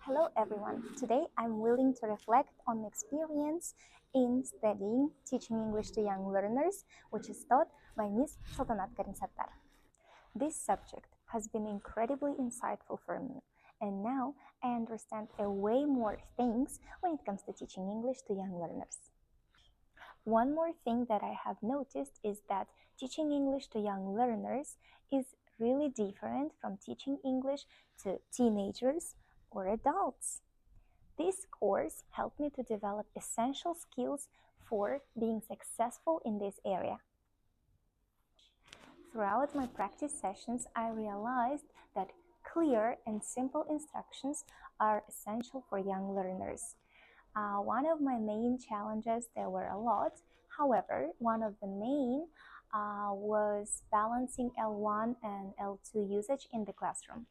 Hello everyone. Today I'm willing to reflect on experience in studying teaching English to young learners, which is taught by Miss Sultanat Karim Sattar. This subject has been incredibly insightful for me, and now I understand a way more things when it comes to teaching English to young learners. One more thing that I have noticed is that teaching English to young learners is really different from teaching English to teenagers or adults. This course helped me to develop essential skills for being successful in this area. Throughout my practice sessions, I realized that clear and simple instructions are essential for young learners. One of my main challenges, there were a lot, however, one of the main was balancing L1 and L2 usage in the classroom.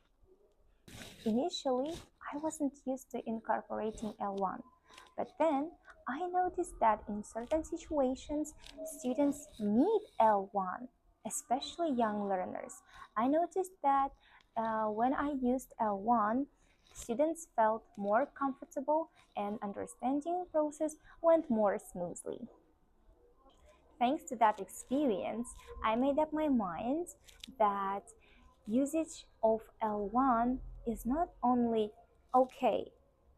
Initially, I wasn't used to incorporating L1, but then I noticed that in certain situations, students need L1, especially young learners. I noticed that when I used L1, students felt more comfortable and understanding process went more smoothly. Thanks to that experience, I made up my mind that usage of L1 is not only okay,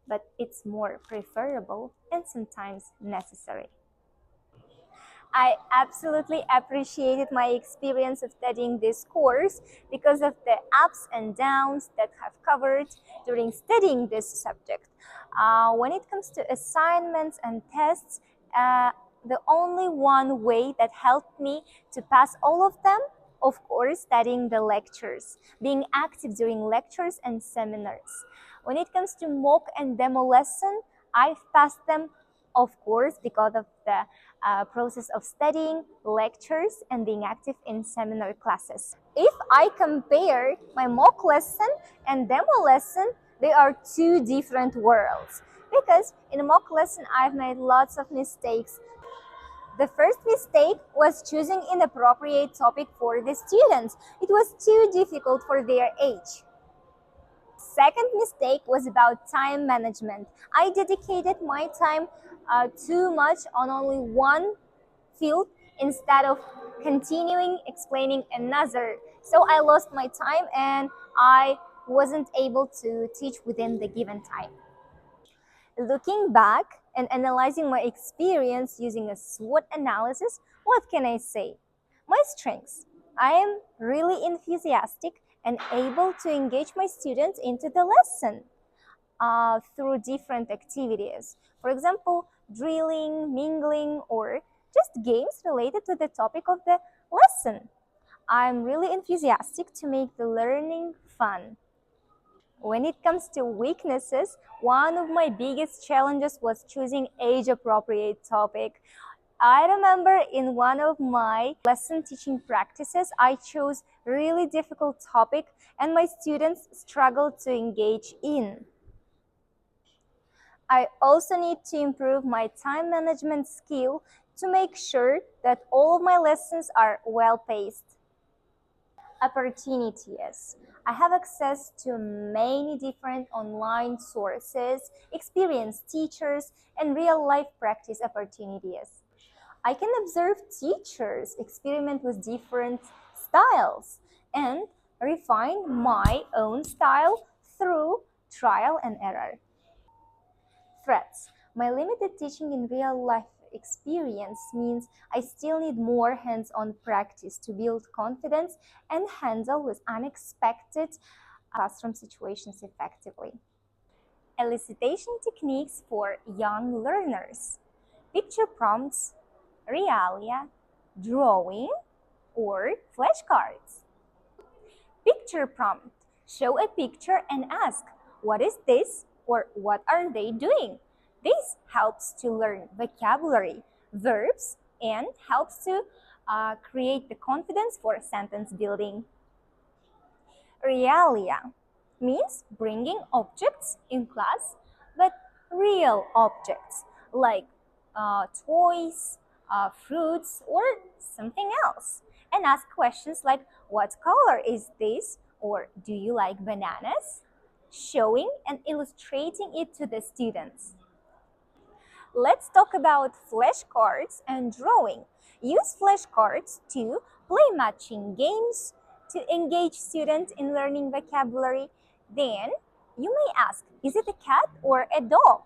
but it's more preferable and sometimes necessary. I absolutely appreciated my experience of studying this course because of the ups and downs that I've covered during studying this subject. When it comes to assignments and tests, the only one way that helped me to pass all of them, of course, studying the lectures, being active during lectures and seminars. When it comes to mock and demo lesson, I've passed them, of course, because of the process of studying, lectures, and being active in seminar classes. If I compare my mock lesson and demo lesson, they are two different worlds. Because in a mock lesson, I've made lots of mistakes. The first mistake was choosing inappropriate topic for the students. It was too difficult for their age. Second mistake was about time management. I dedicated my time too much on only one field instead of continuing explaining another. So I lost my time and I wasn't able to teach within the given time. Looking back and analyzing my experience using a SWOT analysis, what can I say? My strengths. I am really enthusiastic and able to engage my students into the lesson through different activities. For example, drilling, mingling, or just games related to the topic of the lesson. I'm really enthusiastic to make the learning fun. When it comes to weaknesses, one of my biggest challenges was choosing age-appropriate topic. I remember in one of my lesson teaching practices, I chose really difficult topic and my students struggled to engage in. I also need to improve my time management skill to make sure that all of my lessons are well-paced. Opportunities. I have access to many different online sources, experienced teachers, and real-life practice opportunities. I can observe teachers experiment with different styles and refine my own style through trial and error. Threats. My limited teaching in real-life experience means I still need more hands-on practice to build confidence and handle with unexpected classroom situations effectively. Elicitation techniques for young learners. Picture prompts, realia, drawing, or flashcards. Picture prompt. Show a picture and ask, what is this or what are they doing? This helps to learn vocabulary, verbs, and helps to create the confidence for sentence building. Realia means bringing objects in class, but real objects like toys, fruits, or something else. And ask questions like, what color is this? Or do you like bananas? showing and illustrating it to the students. Let's talk about flashcards and drawing. Use flashcards to play matching games, to engage students in learning vocabulary. Then you may ask, is it a cat or a dog?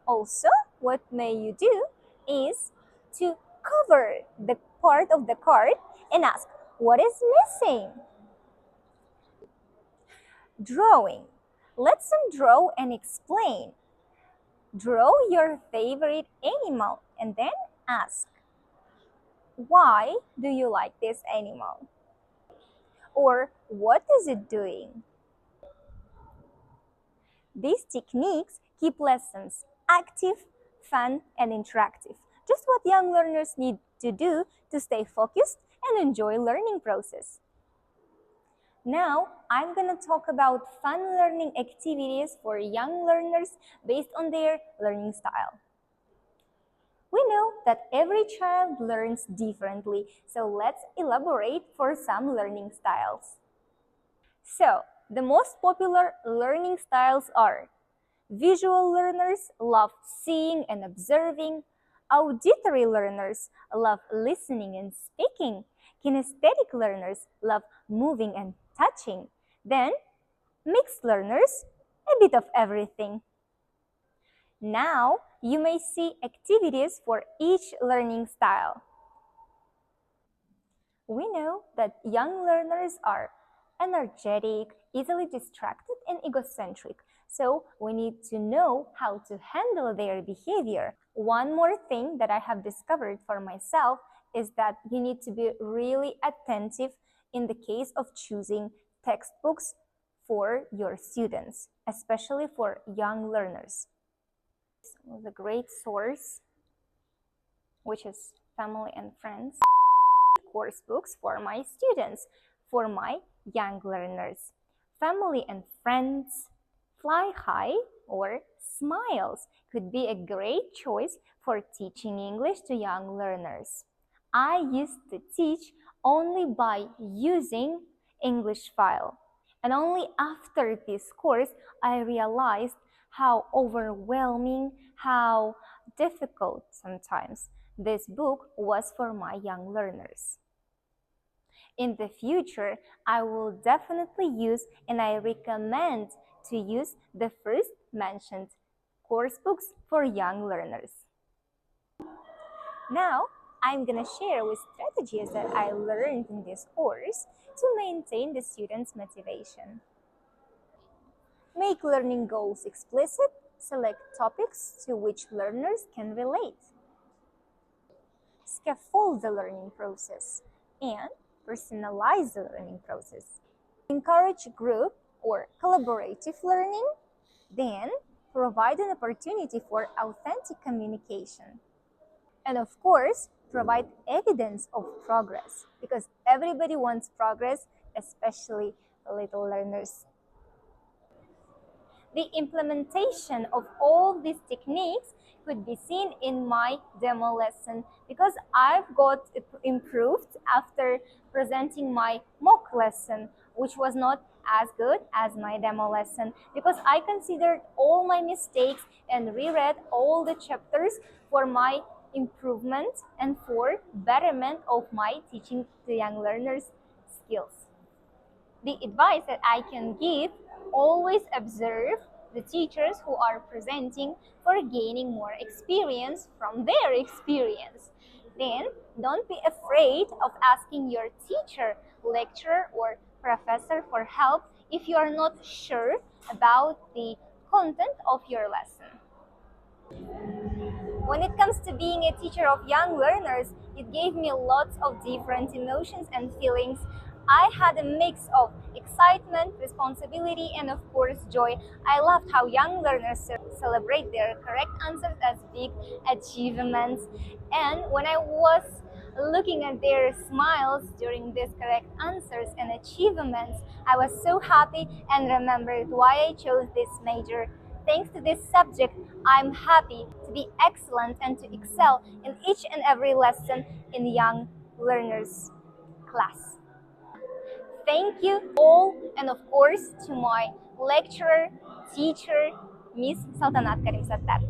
Also, what may you do is to cover the part of the card and ask, what is missing? Drawing. Let them draw and explain. Draw your favorite animal and then ask, why do you like this animal? Or what is it doing? These techniques keep lessons active, fun, and interactive. Just what young learners need to do to stay focused and enjoy learning process. Now, I'm going to talk about fun learning activities for young learners based on their learning style. We know that every child learns differently, so let's elaborate for some learning styles. So, the most popular learning styles are: visual learners love seeing and observing, auditory learners love listening and speaking, kinesthetic learners love moving and touching, then mixed learners, a bit of everything. Now, you may see activities for each learning style. We know that young learners are energetic, easily distracted, and egocentric, so we need to know how to handle their behavior. One more thing that I have discovered for myself is that you need to be really attentive in the case of choosing textbooks for your students, especially for young learners. The great source, which is Family and Friends, course books for my students, for my young learners. Family and Friends, Fly High, or Smiles could be a great choice for teaching English to young learners. I used to teach only by using English file, and only after this course I realized how overwhelming, how difficult sometimes this book was for my young learners. In the future, I will definitely use and I recommend to use the first mentioned course books for young learners. Now, I'm gonna share with strategies that I learned in this course to maintain the students' motivation. Make learning goals explicit, select topics to which learners can relate. Scaffold the learning process and personalize the learning process. Encourage group or collaborative learning, then provide an opportunity for authentic communication. And of course, provide evidence of progress, because everybody wants progress, especially little learners. The implementation of all these techniques could be seen in my demo lesson, because I've got improved after presenting my mock lesson, which was not as good as my demo lesson, because I considered all my mistakes and reread all the chapters for my improvement and for betterment of my teaching to young learners skills. The advice that I can give: always observe the teachers who are presenting for gaining more experience from their experience. Then don't be afraid of asking your teacher, lecturer, or professor for help if you are not sure about the content of your lesson. When it comes to being a teacher of young learners, it gave me lots of different emotions and feelings. I had a mix of excitement, responsibility, and of course joy. I loved how young learners celebrate their correct answers as big achievements. And when I was looking at their smiles during these correct answers and achievements, I was so happy and remembered why I chose this major. Thanks to this subject, I'm happy to be excellent and to excel in each and every lesson in young learners class. Thank you all, and of course to my lecturer, teacher, Miss Saltanat Karim Sattar.